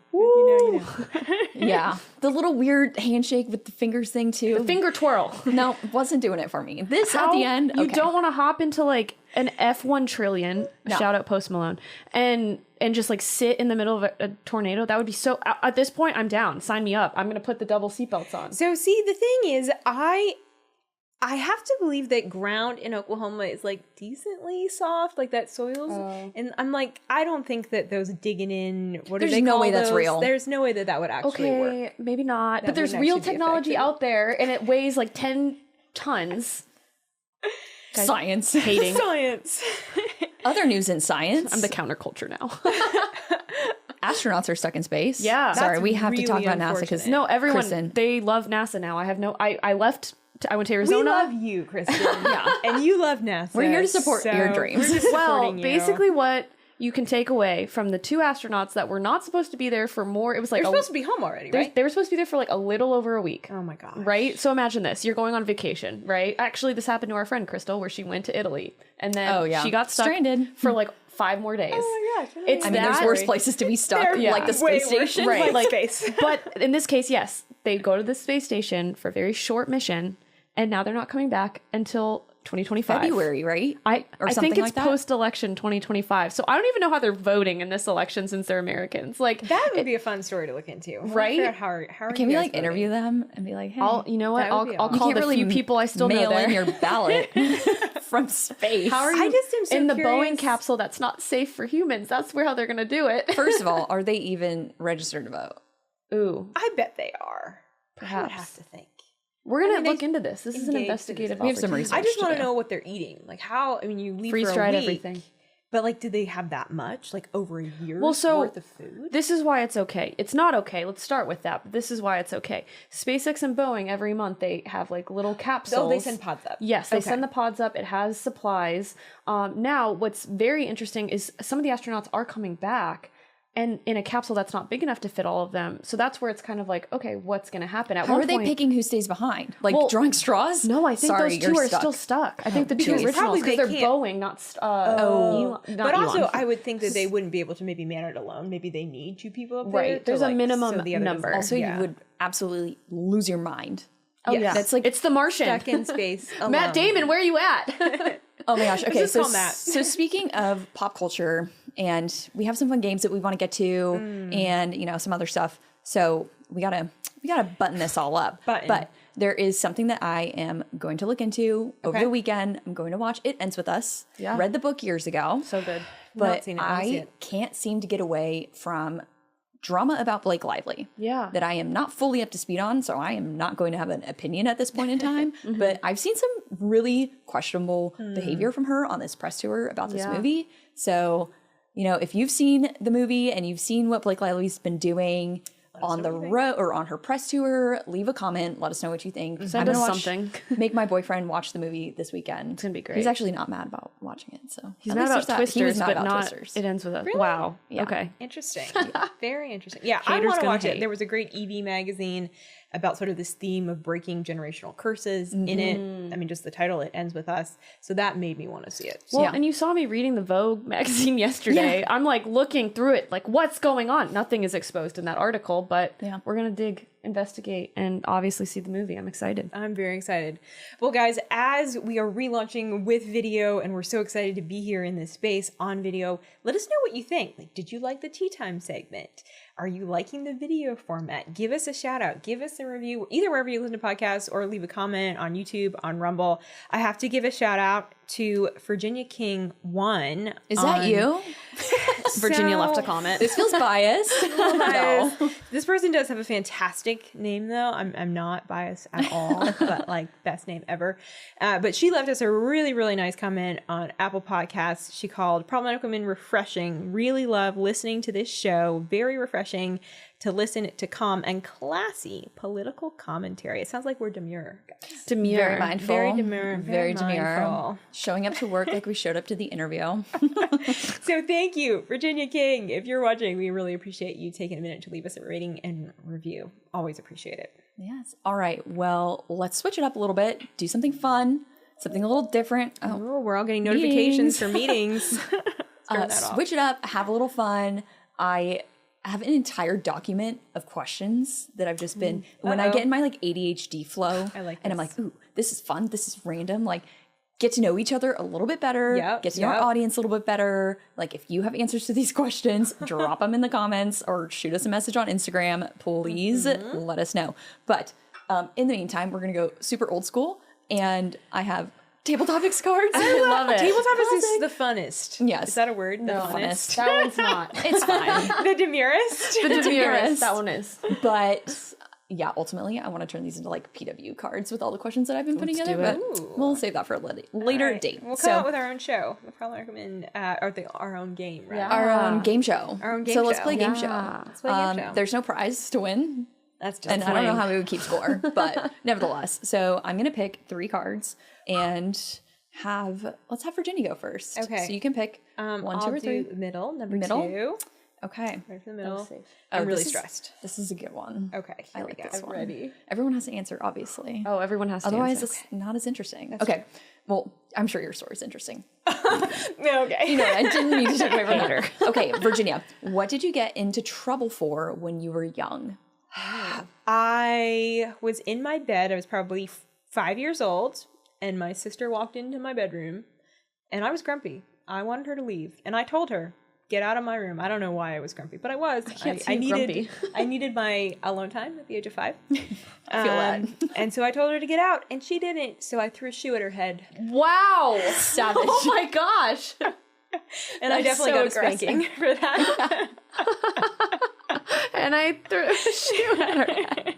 Yeah. The little weird handshake with the fingers thing too. Finger twirl. No, wasn't doing it for me. This at the end, You okay. don't want to hop into like an F1 trillion. No. Shout out Post Malone, and just like sit in the middle of a tornado. That would be so. At this point, I'm down. Sign me up. I'm gonna put the double seatbelts on. So see, the thing is, I have to believe that ground in Oklahoma is like decently soft, like that soil's. And I'm like, I don't think that those digging in. What There's do they no call way that's those? real. There's no way that would actually work. Okay, maybe not. That But there's wouldn't real actually be technology effective. out there, and it weighs like 10 tons. Guys, Science. hating. Science. Other news in science. I'm the counterculture now. Astronauts are stuck in space. Yeah. Sorry, That's we have to talk really about NASA because unfortunate. No, everyone, Kristen. they love NASA now. I left. I went to We Arizona. love you, Kristen. Yeah, and you love NASA. We're here to support so your dreams. We're just Well, supporting you. basically what you can take away from the 2 astronauts that were not supposed to be there for more, it was like they're supposed to be home already, right? they were supposed to be there for like a little over a week. Oh my gosh. Right? So imagine this. You're going on vacation, right? Actually, this happened to our friend Crystal where she went to Italy and then Oh, yeah. she got stuck Stranded. for like 5 more days. Oh my gosh. It's I mean, that, there's worse places to be stuck, Yeah. like the Way space worse. station. Right, Like like space. But in this case, yes, they go to the space station for a very short mission, and now they're not coming back until 2025. February, right? I something think it's like that? post-election 2025. So I don't even know how they're voting in this election since they're Americans. Like That would be a fun story to look into. I wanna Right? figure out how are Can you we guys like voting? interview them and be like, hey, you know what? That would be I'll awesome. call can't the really few people I still know mail there. in your ballot from space. How are I you just am so in the curious. Boeing capsule that's not safe for humans? That's how they're gonna do it. First of all, are they even registered to vote? Ooh, I bet they are. I would Perhaps. have to think. we're gonna I mean, they look into this. This is an engage investigative. We have some opportunity. research. I just to want to do. know what they're eating. Like how? I mean, you leave Freeze for a dried week. everything. But like, did they have that much? Like over a year's worth of food? This is why it's okay. It's not okay. Let's start with that. But this is why it's okay. SpaceX and Boeing, every month, they have like little capsules. Oh, they send pods up. Yes, they send the pods up. It has supplies. Now, what's very interesting is some of the astronauts are coming back and in a capsule that's not big enough to fit all of them. So that's where it's kind of like, okay, what's going to happen? At How one are they point, picking who stays behind? Like drawing straws? No, I think those two are still stuck. I think the two originals, because they're Boeing, not Elon. But also, I would think that they wouldn't be able to maybe man it alone. Maybe they need 2 people up there. Right. There's a minimum number. Also, you would absolutely lose your mind. Oh, yeah. That's like it's the Martian. Stuck in space alone. Matt Damon, where are you at? Oh my gosh. Okay, so, Matt. so speaking of pop culture, and we have some fun games that we want to get to and, you know, some other stuff. So we gotta button this all up. But there is something that I am going to look into over the weekend. I'm going to watch It Ends With Us. Yeah. Read the book years ago. So good. But I can't seem to get away from drama about Blake Lively. Yeah. That I am not fully up to speed on, so I am not going to have an opinion at this point in time. But I've seen some really questionable behavior from her on this press tour about this movie. So, you know, if you've seen the movie and you've seen what Blake Lively's been doing on the road or on her press tour, leave a comment. Let us know what you think. Send us something. Make my boyfriend watch the movie this weekend. It's gonna be great. He's actually not mad about watching it. So he's mad about Twisters, but not Twisters. It Ends With Us. Really? Wow. Yeah. Okay. Interesting. Very interesting. Yeah, I Haters want to gonna watch it. hate. There was a great EV magazine about sort of this theme of breaking generational curses in it. I mean, just the title, It Ends With Us. So that made me want to see it. Well, and you saw me reading the Vogue magazine yesterday. I'm like looking through it, like what's going on? Nothing is exposed in that article, but we're going to dig, investigate, and obviously see the movie. I'm excited. I'm very excited. Well, guys, as we are relaunching with video and we're so excited to be here in this space on video, let us know what you think. Like, did you like the tea time segment? Are you liking the video format? Give us a shout out. Give us a review, either wherever you listen to podcasts or leave a comment on YouTube, on Rumble. I have to give a shout out to Virginia King 1. Is that you? Virginia left a comment. This feels biased. No. This person does have a fantastic name, though. I'm not biased at all, but like best name ever. But she left us a really, really nice comment on Apple Podcasts. She called Problematic Women refreshing. Really love listening to this show. Very refreshing to listen to calm and classy political commentary. It sounds like we're demure, guys. Demure. Very mindful. Very demure. Very demure. mindful. Showing up to work like we showed up to the interview. So thank you, Virginia King. If you're watching, we really appreciate you taking a minute to leave us a rating and review. Always appreciate it. Yes. All right. Well, let's switch it up a little bit. Do something fun. Something a little different. Oh, we're all getting notifications for meetings. Switch it up. Have a little fun. I have an entire document of questions that I've just been when I get in my like ADHD flow. I like and I'm like, ooh, this is fun. This is random. Like, get to know each other a little bit better. Get to know our audience a little bit better. Like, if you have answers to these questions, drop them in the comments or shoot us a message on Instagram. Please let us know. But in the meantime, we're gonna go super old school, and I have table topics cards. I love it. Table topics is the funnest. Yes. Is that a word? The funnest. That one's not. It's fine. The demurest? The demurest. That one is. But yeah, ultimately, I want to turn these into like PW cards with all the questions that I've been putting Let's together. do But it. we'll save that for a later date. We'll come out with our own show. We'll probably recommend our own game, right? Our own game show. Our own game so let's show. play game Yeah. show. Let's play game show. There's no prize to win. That's just And I don't know how we would keep score, but nevertheless. So I'm going to pick 3 cards and let's have Virginia go first. Okay. So you can pick 1, 2, or 3. Middle, number Middle? 2. Okay. Right from the middle. safe. I'm really this is- stressed. This is a good one. Okay, I here we like go. this I'm one. ready. Everyone has to answer, obviously. Oh, everyone has to Otherwise, answer. it's not as interesting. Okay. Well, I'm sure your story's interesting. Okay. You know, I didn't mean to take away from that. Okay, Virginia, what did you get into trouble for when you were young? I was in my bed. I was probably 5 years old, and my sister walked into my bedroom, and I was grumpy. I wanted her to leave, and I told her, "Get out of my room." I don't know why I was grumpy, but I was. I needed my alone time at the age of 5. I feel that. And so I told her to get out, and she didn't. So I threw a shoe at her head, Wow. Savage. Oh my gosh. and I definitely got a spanking for that. And I threw a shoe at her head.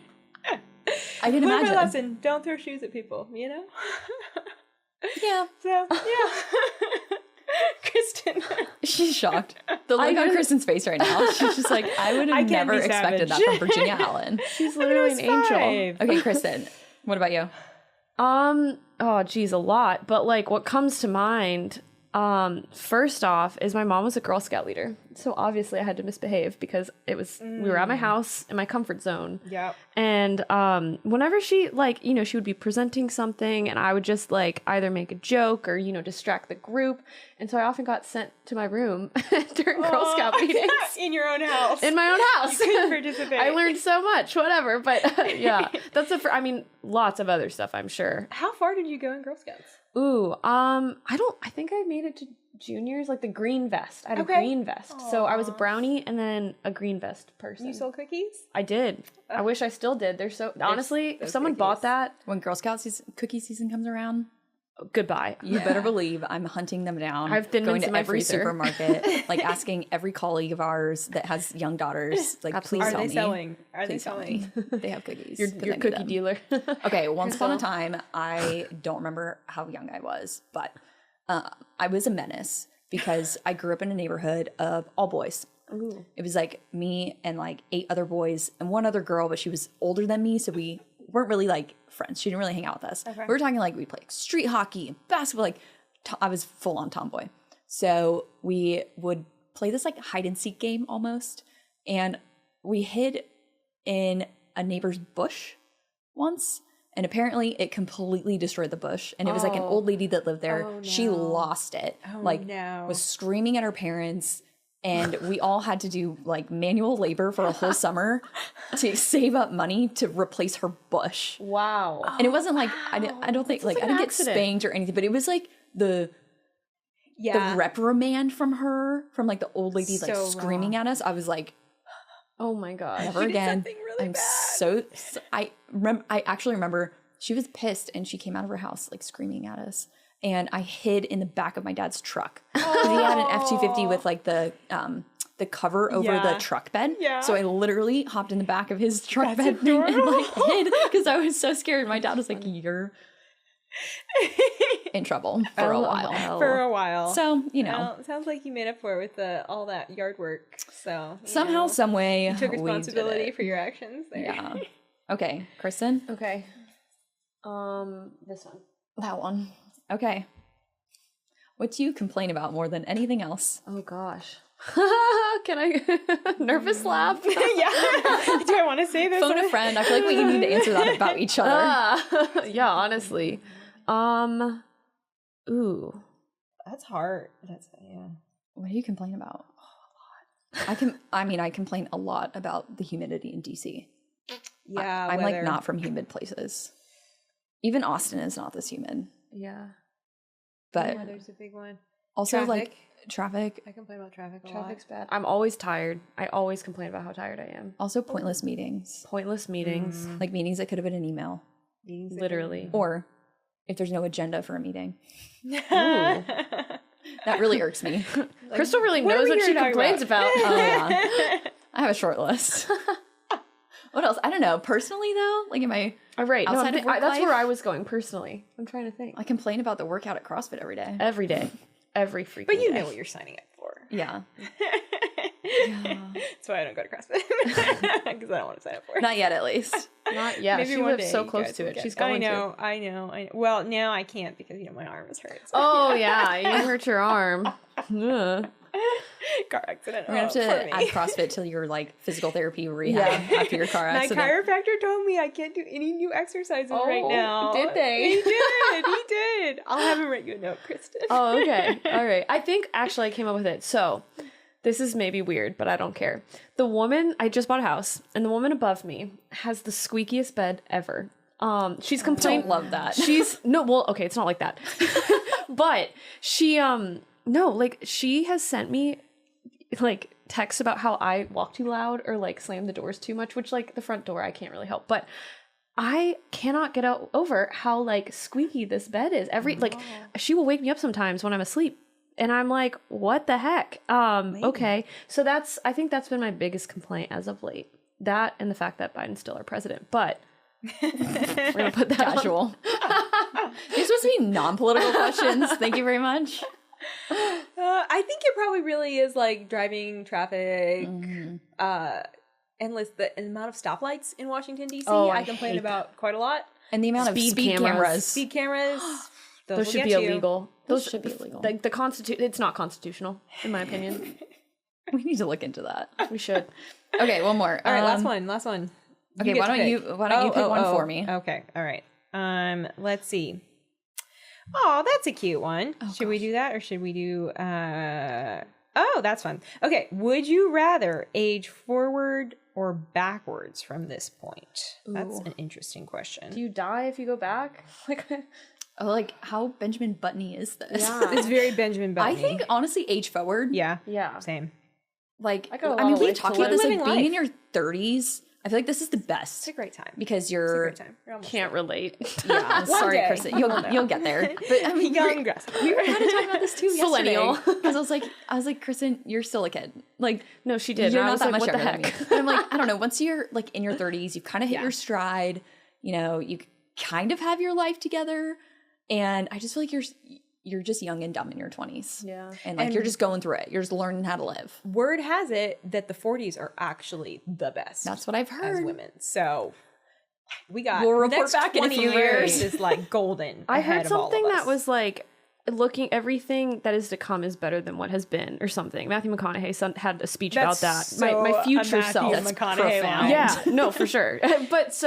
I can Learn my imagine. lesson: don't throw shoes at people. You know. Yeah. So yeah. Kristen. She's shocked. The look on Kristen's face right now. She's just like, I would have never expected that from Virginia Allen. She's literally an angel. Okay, Kristen, what about you? Oh geez, a lot. But like what comes to mind, first off is my mom was a Girl Scout leader. So obviously I had to misbehave because we were at my house in my comfort zone. Yep. And whenever she she would be presenting something and I would just like either make a joke or, distract the group. And so I often got sent to my room during Girl Scout meetings. In your own house. In my own house. You couldn't participate. I learned so much, whatever. But yeah, that's lots of other stuff, I'm sure. How far did you go in Girl Scouts? Ooh, I think I made it to juniors, like the green vest. I had a green vest. Aww. So I was a brownie and then a green vest person. You sold cookies? I did. I wish I still did. Honestly, if someone bought that. When Girl Scout cookie season comes around, goodbye. You better believe I'm hunting them down. I've been going to every freezer. Supermarket, like asking every colleague of ours that has young daughters, like, please tell me. Are they selling? They have cookies. Your cookie dealer. Okay, once upon a time, I don't remember how young I was, but I was a menace because I grew up in a neighborhood of all boys. Ooh. It was like me and like 8 other boys and one other girl, but she was older than me, so we weren't really like friends. She didn't really hang out with us. Okay. We were talking like we played street hockey, basketball. Like I was full on tomboy. So we would play this like hide and seek game almost, and we hid in a neighbor's bush once. And apparently it completely destroyed the bush. And it was like an old lady that lived there. No. She lost it. Was screaming at her parents. And we all had to do like manual labor for a whole summer to save up money to replace her bush. Wow. And it wasn't like, I don't think, like I didn't get spanked or anything, but it was like the reprimand from her, from like the old lady like screaming at us. I was like, oh my God. Never again. Really I'm bad. I actually remember she was pissed and she came out of her house like screaming at us. And I hid in the back of my dad's truck. He had an F-250 with like the cover over the truck bed. Yeah. So I literally hopped in the back of his truck bed and like hid because I was so scared. My dad was like, "You're in trouble for a while." For a while. So, Well, it sounds like you made up for it with all that yard work. So somehow, some way, you took responsibility for your actions there. Yeah. Okay, Kristen. Okay. This one. That one. Okay. What do you complain about more than anything else? Oh gosh. Can I nervous laugh? Yeah. Do I want to say this? Phone a friend. I feel like we need to answer that about each other. Yeah, honestly. Ooh. That's hard. What do you complain about? Oh, a lot. I complain a lot about the humidity in DC. Yeah. I'm like not from humid places. Even Austin is not this humid. Yeah. But weather's a big one. Also like traffic. I complain about traffic a lot. Traffic's bad. I'm always tired. I always complain about how tired I am. Also pointless meetings. Pointless meetings. Like meetings that could have been an email. Literally. Or if there's no agenda for a meeting. Ooh. That really irks me. Crystal really knows what she complains about. Oh, yeah. I have a short list. What else? I don't know. Personally, though, like am I right? outside of work that's life? Where I was going personally. I'm trying to think. I complain about the workout at CrossFit every day. Every day. Every freaking But you day. know what you're signing up for. Yeah. That's why I don't go to CrossFit. Because I don't want to sign up for it. Not yet, at least. Not yet. Maybe she one lives day so you close guys to will it. get- She's going I know. Well, now I can't because my arm is hurt. So. Oh yeah, you hurt your arm. Ugh. Car accident. We're going to have to add CrossFit to your like physical therapy rehab after your car accident. My chiropractor told me I can't do any new exercises right now. Did they? He did. I'll have him write you a note, Kristen. Oh, okay. All right. I think actually I came up with it. So this is maybe weird, but I don't care. The woman, I just bought a house, and the woman above me has the squeakiest bed ever. She's complaining. Don't love that. Okay, it's not like that. But she, she has sent me like texts about how I walk too loud or like slam the doors too much, which like the front door I can't really help, but I cannot get over how like squeaky this bed is. She will wake me up sometimes when I'm asleep and I'm like, what the heck? Okay. So I think that's been my biggest complaint as of late. That and the fact that Biden's still our president, but we're gonna put that casual. These supposed to be non-political questions. Thank you very much. I I think it probably really is like driving traffic, endless, the amount of stoplights in Washington, D.C. I complain about quite a lot. And the amount of speed cameras. Speed cameras. Those should be illegal. Those should be illegal. Like it's not constitutional, in my opinion. We need to look into that. We should. Okay, one more. All right, last one. Okay, why don't you pick one for me? Okay, all right. Let's see. Oh, that's a cute one. Should we do that or should we do that's fun. Okay, would you rather age forward or backwards from this point? Ooh. That's an interesting question. Do you die if you go back? Like how Benjamin Button-y is this? Yeah. It's very Benjamin Button-y. I think honestly age forward. Yeah. Same. We talk about this like being in your 30s. I feel like this is the best. It's a great time. Because you're can't relate. Yeah, I'm sorry, Kristen. You'll get there. But I mean, we were kind of talking about this too yesterday. Because I was like, Kristen, you're still a kid. Like, no, she did. You're not that much younger than me. But I'm like, I don't know. Once you're like in your 30s, you've kind of hit your stride. You know, you kind of have your life together, and I just feel like you're just young and dumb in your 20s. Yeah. And you're just going through it. You're just learning how to live. Word has it that the 40s are actually the best. That's what I've heard. As women. So we'll report back in a few years. Is like golden. I heard something that was like everything that is to come is better than what has been or something. Matthew McConaughey had a speech about that. So my future self. That's McConaughey line. Yeah, no, for sure. But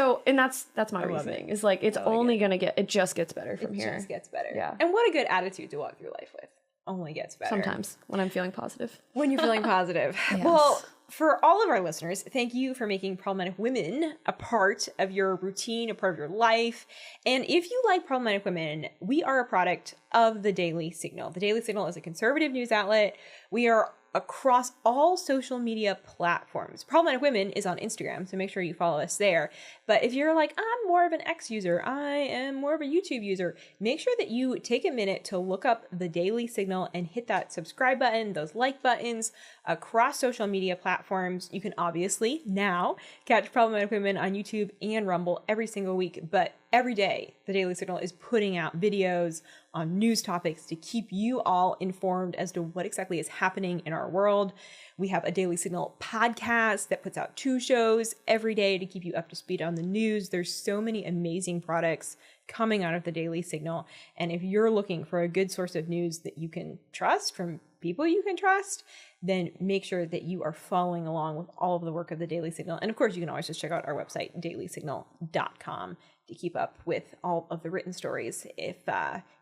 that's my reasoning. Is like it's only gonna it just gets better from here. It just gets better. Yeah. And what a good attitude to walk through life with. Only gets better. Sometimes when I'm feeling positive. When you're feeling positive. Yes. Well, for all of our listeners, thank you for making Problematic Women a part of your routine, a part of your life. And if you like Problematic Women, we are a product of the Daily Signal. The Daily Signal is a conservative news outlet. We are across all social media platforms. Problematic Women is on Instagram, so make sure you follow us there. But if you're like, I'm more of an X user, I am more of a YouTube user, make sure that you take a minute to look up the Daily Signal and hit that subscribe button, those like buttons across social media platforms. You can obviously now catch Problematic Women on YouTube and Rumble every single week, but every day the Daily Signal is putting out videos on news topics to keep you all informed as to what exactly is happening in our world. We have a Daily Signal podcast that puts out 2 shows every day to keep you up to speed on the news. There's so many amazing products coming out of the Daily Signal. And if you're looking for a good source of news that you can trust from people you can trust, then make sure that you are following along with all of the work of the Daily Signal. And of course, you can always just check out our website, dailysignal.com, to keep up with all of the written stories if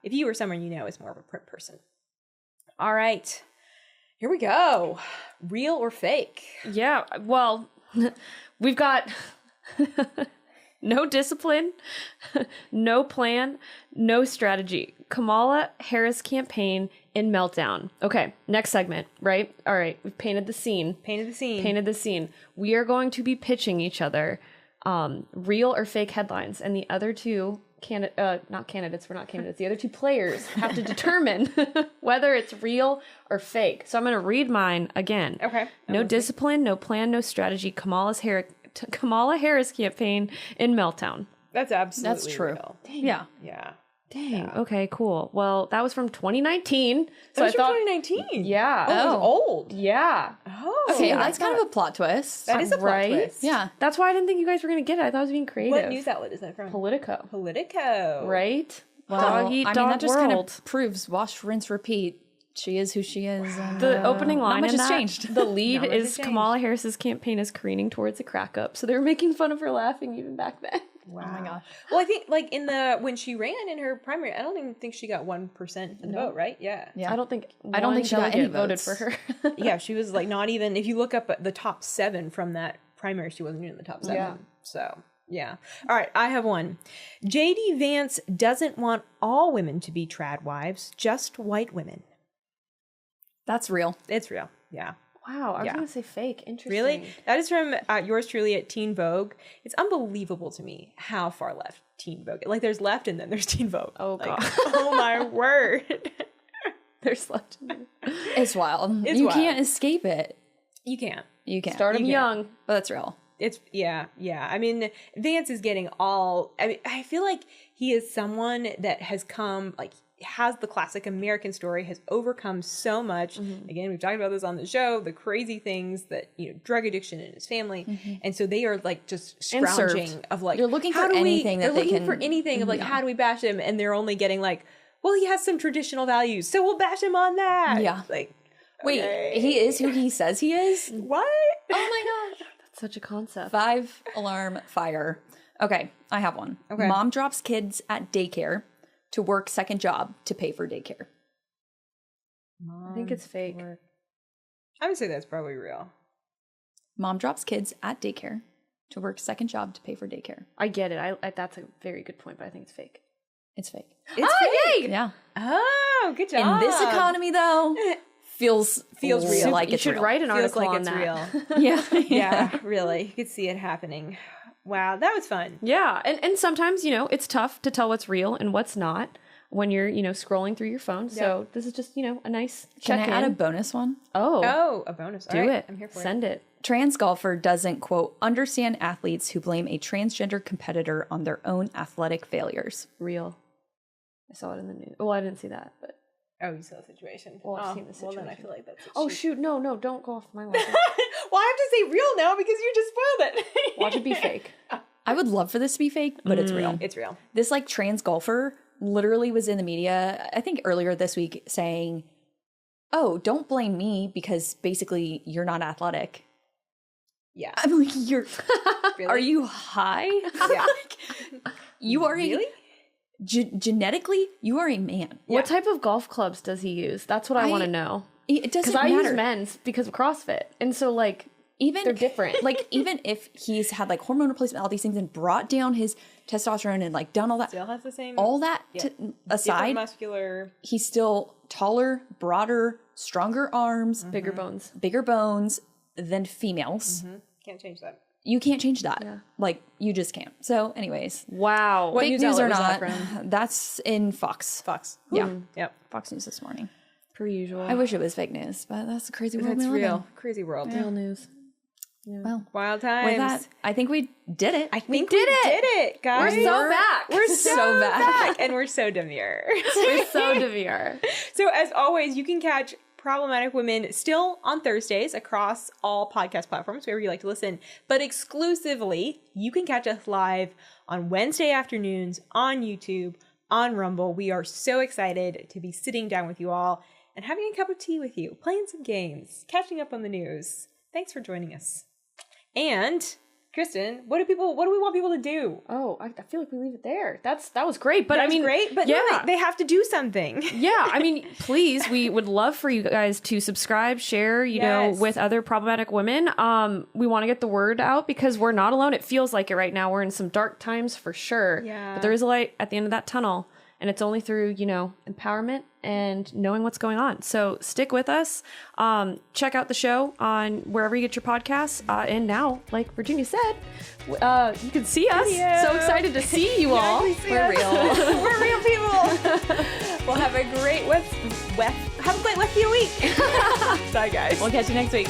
you or someone you know is more of a print person. All right, here we go. Real or fake? Yeah, well, we've got no discipline, no plan, no strategy. Kamala Harris campaign in meltdown. Okay, next segment, right? All right, we've painted the scene. Painted the scene. We are going to be pitching each other real or fake headlines, and the other two not candidates, we're not candidates, the other two players have to determine whether it's real or fake. So I'm going to read mine again. Okay. No discipline, no plan, no strategy. Kamala Harris campaign in meltdown. That's absolutely That's true. real. Dang. Yeah. Dang. Yeah. Okay, cool. Well, that was from 2019. So I thought 2019. Yeah. Oh, it was old. Yeah. Oh. Okay, that's kind of a plot twist. That is a plot twist. Yeah. That's why I didn't think you guys were going to get it. I thought I was being creative. What news outlet is that from? Politico. Right? Well, dog eat, I mean, dog that just world. kind of proves wash, rinse, repeat. She is who she is. And, The opening line not much in has that, changed. the lead Not much has is changed. Kamala Harris's campaign is careening towards a crack up. So they were making fun of her laughing even back then. Wow. Oh my gosh. Well, I think like when she ran in her primary, I don't even think she got 1% of the vote, right? Yeah. I don't think she got any voted votes. for her. Yeah, she was like not even, if you look up the top 7 from that primary, she wasn't even in the top 7. Yeah. So, yeah. All right, I have one. JD Vance doesn't want all women to be trad wives, just white women. That's real. It's real. Yeah. Wow, I was Yeah. going to say fake. Interesting. Really? That is from yours truly at Teen Vogue. It's unbelievable to me how far left Teen Vogue is. Like there's left and then there's Teen Vogue. Oh, like, God. Oh my word. There's left. It's wild. It's you wild. can't escape it. You can't. You can't. Start them You can't. young. But that's real. It's yeah. I mean, Vance is getting all. I mean, I feel like he is someone that has come like has the classic American story, has overcome so much. Again, we've talked about this on the show, the crazy things that, drug addiction in his family. And so they are like just scrounging of like, they're looking for anything that they can. for anything of like, how do we bash him? And they're only getting like, well, he has some traditional values, so we'll bash him on that. Yeah. Like, wait, he is who he says he is? What? Oh my gosh. That's such a concept. 5-alarm fire. Okay, I have one. Okay. Mom drops kids at daycare to work second job to pay for daycare. I think it's fake. I would say that's probably real. Mom drops kids at daycare to work second job to pay for daycare. I get it. I that's a very good point, but I think it's fake. It's fake. It's fake. Yeah. Oh, good job. In this economy, though, feels real. like You it's should real. write an Feels article like on it's that. real. Yeah. Yeah, really. You could see it happening. Wow, that was fun. Yeah, and sometimes, it's tough to tell what's real and what's not when you're, scrolling through your phone. So this is just, a nice Can check-in. I add a bonus one? Oh, a bonus. Do All right, it. I'm here for Send it. Trans golfer doesn't, quote, understand athletes who blame a transgender competitor on their own athletic failures. Real. I saw it in the news. Well, I didn't see that, but... Oh, you saw the situation. Well, I've seen the Well, then I situation. feel like that's... Oh, shoot. No, don't go off my watch. Well, I have to say real now because you just spoiled it. Watch it be fake. I would love for this to be fake, but it's real. It's real. This like trans golfer literally was in the media, I think earlier this week, saying, oh, don't blame me because basically you're not athletic. Yeah. I'm like, you're, Really? are you high? Yeah. You are Really? genetically, you are a man. What type of golf clubs does he use? That's what I want to know. It doesn't Because I matter. use men's because of CrossFit. And so, Even they're different. Like, even if he's had like hormone replacement, all these things, and brought down his testosterone and like done all that, Still has the same... all that aside, different muscular... he's still taller, broader, stronger arms, bigger bones. bigger bones than females. Can't change that. You can't change that. Like, you just can't. So, anyways, Wow. What fake news news or outlet was not, that from? that's in Fox. Fox. Yeah, Yep. Fox News this morning. Per usual. I wish it was fake news, but that's the crazy world That's we live real. in. Crazy world. Real news. Well, Wild times. with that, I think we did it. I think we did it, guys. We're so back. We're so back. back. And we're so demure. We're so demure. So as always, you can catch Problematic Women still on Thursdays across all podcast platforms, wherever you like to listen. But exclusively, you can catch us live on Wednesday afternoons on YouTube, on Rumble. We are so excited to be sitting down with you all and having a cup of tea with you, playing some games, catching up on the news. Thanks for joining us. And Kristen, what do we want people to do? Oh, I feel like we leave it there. That was great. But That I was mean, great, but yeah. no, they have to do something. Yeah, I mean, please, we would love for you guys to subscribe, share, you know, Yes. with other problematic women. We want to get the word out because we're not alone. It feels like it right now. We're in some dark times for sure. Yeah. But there is a light at the end of that tunnel. And it's only through, you know, empowerment and knowing what's going on. So stick with us. Check out the show on wherever you get your podcasts. And now, like Virginia said, you can see us. Video. So excited to see you all. We're real. We're real people. We'll have a great Westfield week. Bye, guys. We'll catch you next week.